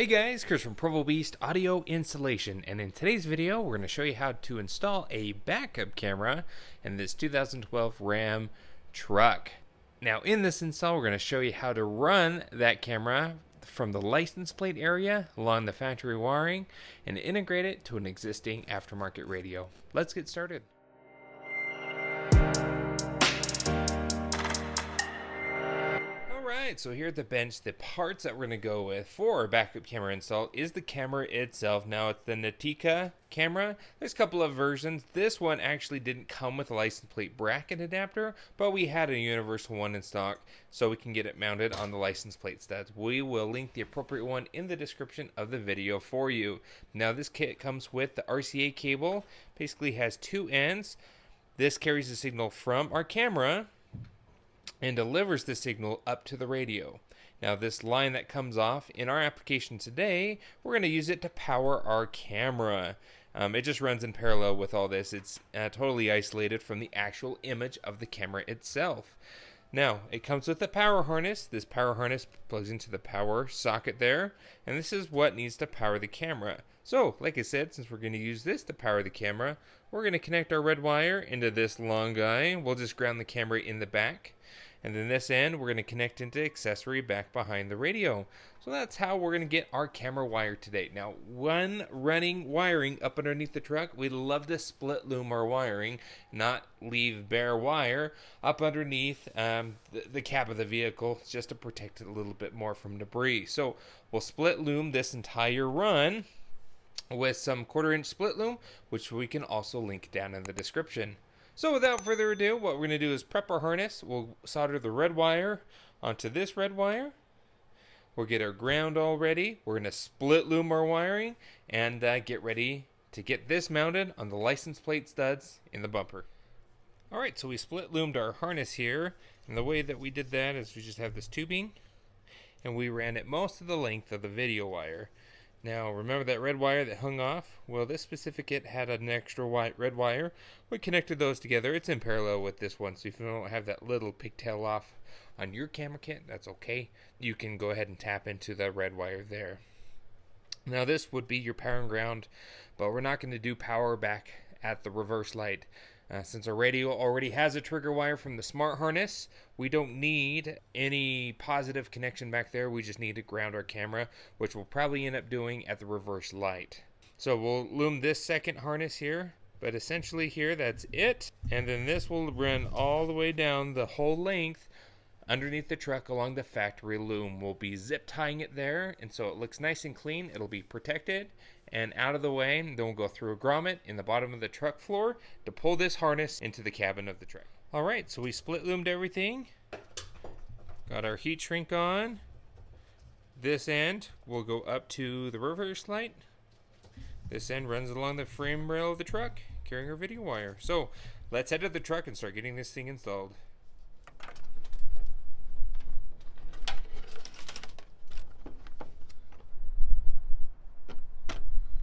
Hey guys, Chris from Provo Beast Audio Installation, and in today's video we're going to show you how to install a backup camera in this 2012 Ram truck. Now in this install we're going to show you how to run that camera from the license plate area along the factory wiring and integrate it to an existing aftermarket radio. Let's get started. Alright, so here at the bench, the parts that we're going to go with for our backup camera install is the camera itself. Now it's the Natica camera. There's a couple of versions. This one actually didn't come with a license plate bracket adapter, but we had a universal one in stock, so we can get it mounted on the license plate studs. We will link the appropriate one in the description of the video for you. Now this kit comes with the RCA cable. Basically has two ends. This carries the signal from our camera and delivers the signal up to the radio. Now this line that comes off in our application today, we're going to use it to power our camera. It just runs in parallel with all this. It's totally isolated from the actual image of the camera itself. Now it comes with a power harness. This power harness plugs into the power socket there, and this is what needs to power the camera. So like I said, since we're going to use this to power the camera, we're going to connect our red wire into this long guy. We'll just ground the camera in the back. And then this end, we're going to connect into accessory back behind the radio. So that's how we're going to get our camera wired today. Now, one running wiring up underneath the truck, we love to split loom our wiring, not leave bare wire up underneath the cab of the vehicle, just to protect it a little bit more from debris. So we'll split loom this entire run with some 1/4 inch split loom, which we can also link down in the description. So without further ado, what we're going to do is prep our harness. We'll solder the red wire onto this red wire. We'll get our ground all ready. We're going to split loom our wiring and get ready to get this mounted on the license plate studs in the bumper. Alright, so we split loomed our harness here, and the way that we did that is we just have this tubing and we ran it most of the length of the video wire. Now, remember that red wire that hung off? Well, this specific kit had an extra red wire. We connected those together. It's in parallel with this one, so if you don't have that little pigtail off on your camera kit, that's okay. You can go ahead and tap into the red wire there. Now, this would be your power and ground, but we're not going to do power back at the reverse light. Since our radio already has a trigger wire from the smart harness, we don't need any positive connection back there. We just need to ground our camera, which we'll probably end up doing at the reverse light. So we'll loom this second harness here, but essentially here, that's it. And then this will run all the way down the whole length underneath the truck along the factory loom. We'll be zip tying it there, and so it looks nice and clean. It'll be protected and out of the way. Then we'll go through a grommet in the bottom of the truck floor to pull this harness into the cabin of the truck. Alright, so we split loomed everything. Got our heat shrink on. This end will go up to the reverse light. This end runs along the frame rail of the truck, carrying our video wire. So let's head to the truck and start getting this thing installed.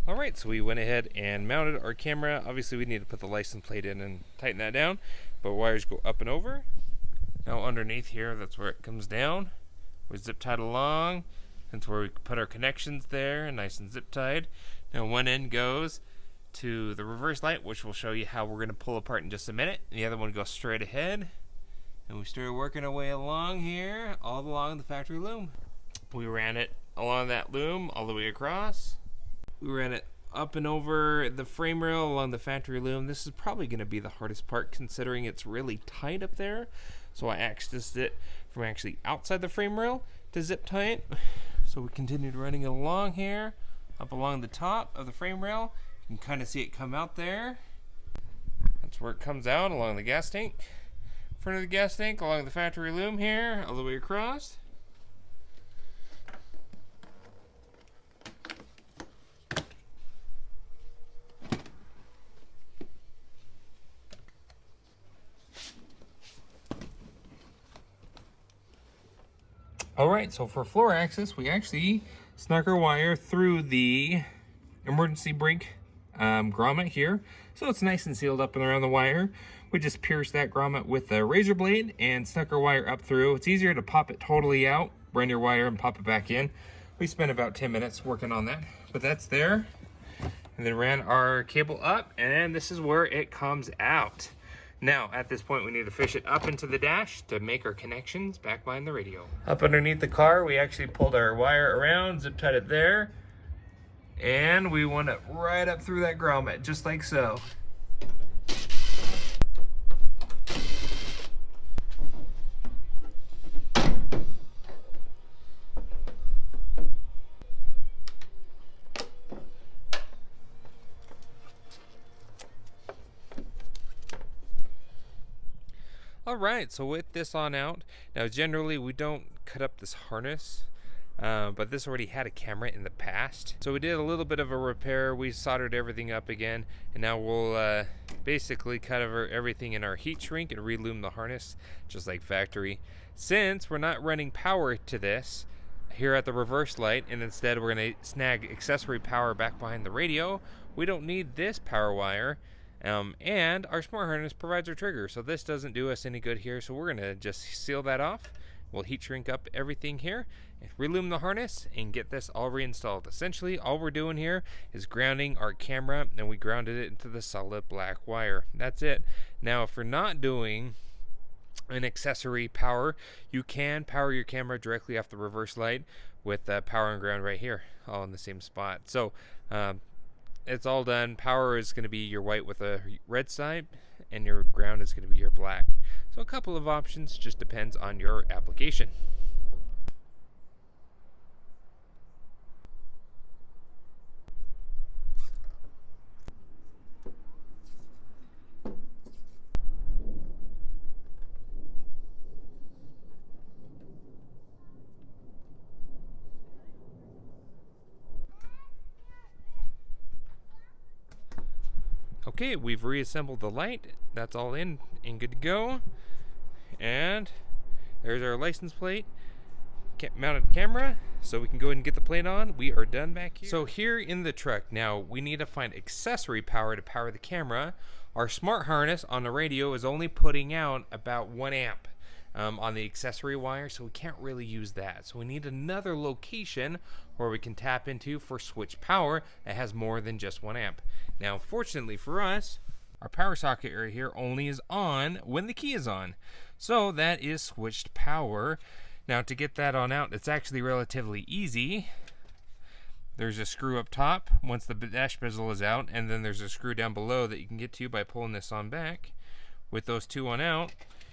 Alright, so we went ahead and mounted our camera. Obviously we need to put the license plate in and tighten that down, but wires go up and over. Now underneath here, that's where it comes down. We zip tied along. That's where we put our connections there, nice and zip tied. Now one end goes to the reverse light, which we'll show you how we're going to pull apart in just a minute. And the other one goes straight ahead. And we started working our way along here, all along the factory loom. We ran it along that loom all the way across. We ran it up and over the frame rail along the factory loom. This is probably going to be the hardest part considering it's really tight up there. So I accessed it from actually outside the frame rail to zip tie it. So we continued running it along here, up along the top of the frame rail. You can kind of see it come out there. That's where it comes out along the gas tank. Front of the gas tank along the factory loom here, all the way across. Alright, so for floor access, we actually snuck our wire through the emergency brake grommet here. So it's nice and sealed up and around the wire. We just pierced that grommet with a razor blade and snuck our wire up through. It's easier to pop it totally out, run your wire and pop it back in. We spent about 10 minutes working on that, but that's there. And then ran our cable up, and this is where it comes out. Now, at this point, we need to fish it up into the dash to make our connections back behind the radio. Up underneath the car, we actually pulled our wire around, zip tied it there, and we went it right up through that grommet, just like so. Alright, so with this on out, now generally we don't cut up this harness, but this already had a camera in the past. So we did a little bit of a repair, we soldered everything up again, and now we'll basically cut over everything in our heat shrink and relume the harness, just like factory. Since we're not running power to this here at the reverse light, and instead we're going to snag accessory power back behind the radio, we don't need this power wire. And our smart harness provides our trigger, so this doesn't do us any good here, so we're going to just seal that off. We'll heat shrink up everything here, relume the harness, and get this all reinstalled. Essentially, all we're doing here is grounding our camera, and we grounded it into the solid black wire. That's it. Now, if we're not doing an accessory power, you can power your camera directly off the reverse light with power and ground right here, all in the same spot. So, it's all done. Power is going to be your white with a red side, and your ground is going to be your black. So a couple of options, just depends on your application. Okay, we've reassembled the light. That's all in and good to go. And there's our license plate, mounted camera, so we can go ahead and get the plate on. We are done back here. So here in the truck, now we need to find accessory power to power the camera. Our smart harness on the radio is only putting out about 1 amp on the accessory wire, so we can't really use that. So we need another location where we can tap into for switch power that has more than just 1 amp. Now, fortunately for us, our power socket right here only is on when the key is on. So that is switched power. Now, to get that on out, it's actually relatively easy. There's a screw up top once the dash bezel is out, and then there's a screw down below that you can get to by pulling this on back. With those two on out,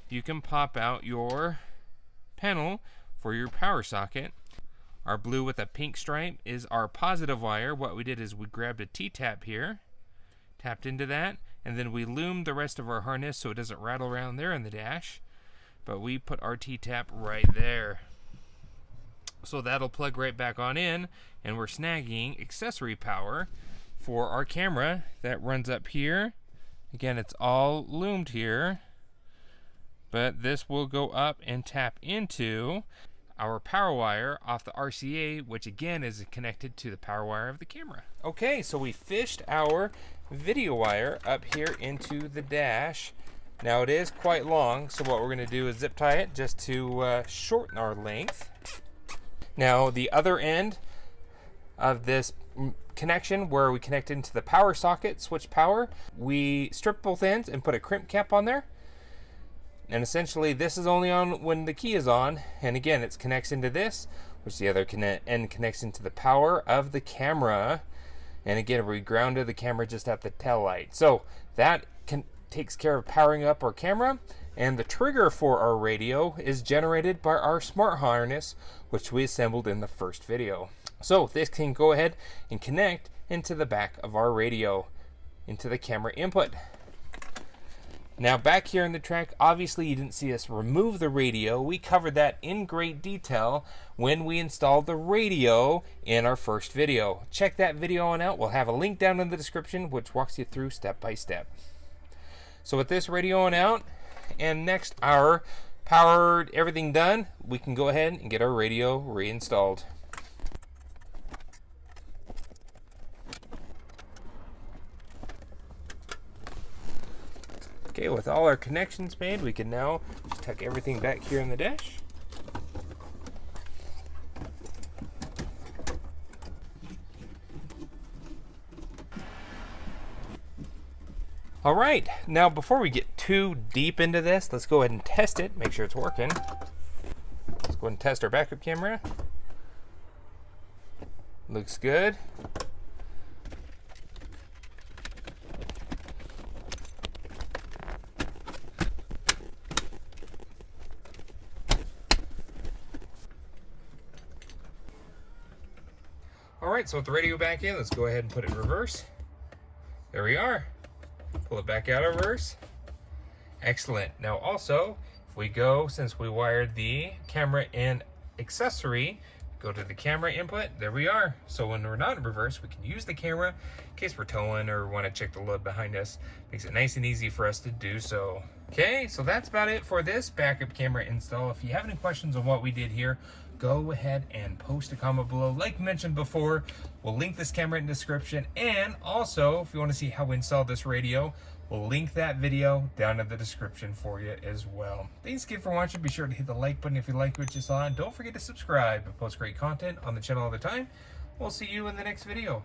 you can pop out your panel for your power socket. Our blue with a pink stripe is our positive wire. What we did is we grabbed a T-tap here, tapped into that, and then we loomed the rest of our harness so it doesn't rattle around there in the dash. But we put our T-tap right there. So that'll plug right back on in, and we're snagging accessory power for our camera that runs up here. Again, it's all loomed here, but this will go up and tap into our power wire off the RCA, which again is connected to the power wire of the camera. Okay, so we fished our video wire up here into the dash. Now it is quite long, so what we're going to do is zip tie it just to shorten our length. Now the other end of this connection where we connect into the power socket, switch power, we stripped both ends and put a crimp cap on there. And essentially this is only on when the key is on, and again it connects into this, which the other end connects into the power of the camera. And again, we grounded the camera just at the tail light. So that takes care of powering up our camera, and the trigger for our radio is generated by our smart harness, which we assembled in the first video. So this can go ahead and connect into the back of our radio, into the camera input. Now back here in the track, obviously you didn't see us remove the radio. We covered that in great detail when we installed the radio in our first video. Check that video on out. We'll have a link down in the description which walks you through step by step. So with this radio on out, and next our powered everything done, we can go ahead and get our radio reinstalled. Okay, with all our connections made, we can now just tuck everything back here in the dash. All right, now before we get too deep into this, let's go ahead and test it, make sure it's working. Let's go ahead and test our backup camera. Looks good. All right, so with the radio back in, let's go ahead and put it in reverse. There we are. Pull it back out of reverse. Excellent. Now also, if we go, since we wired the camera and accessory, go to the camera input, there we are. So when we're not in reverse, we can use the camera in case we're towing or want to check the load behind us. Makes it nice and easy for us to do so. Okay, so that's about it for this backup camera install. If you have any questions on what we did here, go ahead and post a comment below. Like mentioned before, we'll link this camera in the description. And also, if you want to see how we install this radio, we'll link that video down in the description for you as well. Thanks again for watching. Be sure to hit the like button if you like what you saw. And don't forget to subscribe. I post great content on the channel all the time. We'll see you in the next video.